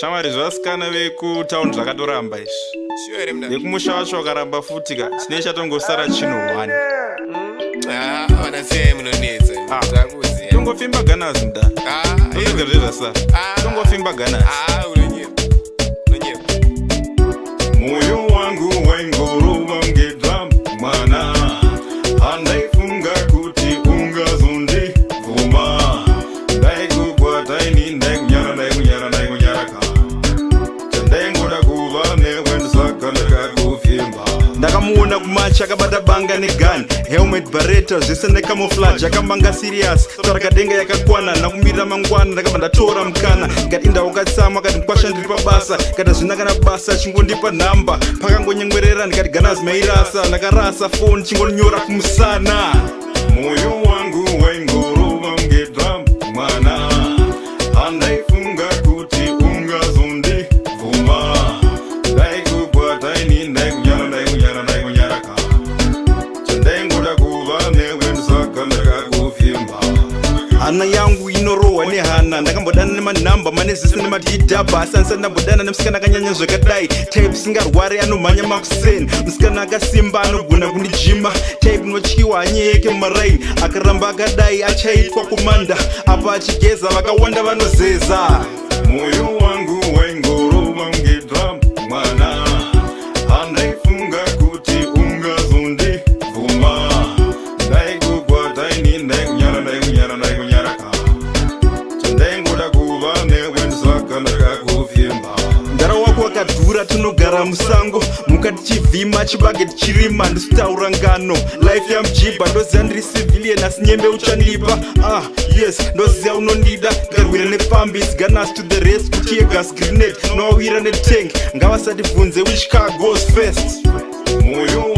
Shamari zvasikana vekutauni zvakatoramba izvi. Nekumusha wacho wakaramba futi ka. Chine chatongosara chino 1. Wana sei munonetsa. Ndakuziya. Tongofimba Gunners mda. Ndozvega zvezvasara. Tongofimba Gunners. Unonyepa. Moyo wangu waingorova ngedrum mwana. Andaifunga kuti ungazondivhuma. Ndaikugwata ini ndaikunyara ka. Chandaingoda kuva newe ndisaka ndakakufimba. Ndakamuona kumacha akabata banga negani, helmet barretta zvese necamouflage akamanga serious. Tarakadenga yakakwana nakumirira mangwana ndakabva ndatora mukana. Ngati ndaukatsama kati mkwasha ndiri pabasa. Kana zvinakana basa chingondipa nhamba. Pakangonyengwerera ndikati Gunners mairasa. Ndakarasa phone chingonyora kumusana. Moyo wangu waingorova ngedrum mwana. Andaifunga kuti ungazondivhuma. Ndaikugwata ini ndaikunyara ka. Chandaingoda kuva newe ndisaka ndakakufimba. Hana yangu inorohwa nehana. Ndakambodana nemanhamba manezese nemadhidhabha. Asanisa ndambodana nemusikana akanyanya zvakadai. Type singarwari anomhanya makuseni. Musikana akasimba anogona kundijima. Type inotyiwa hanyeyeke mumaraini. Akaramba akadai achaitwa kumanda. Apa achigeza vakawanda vanozeza. Moyo wangu waingorova ngedrum mwana. Andaifunga kuti ungazondivhuma. Ndaikugwata ini ndaikunyara ka. Chandaingoda kuva newe ndisaka ndakakufimba. Ndara wako wakadhura tinogara musango. Mukati chivhima chibage tichirima ndisitaura ngano. Life yamjiba ndoziya ndiri civilian asi nyembe uchandipa. Yes ndoziya unondida. Ngarwira nepambi Gunners to the rescue. Tear gas grenade nowawira netank. Ngavasati bvunze which car goes first. Moyo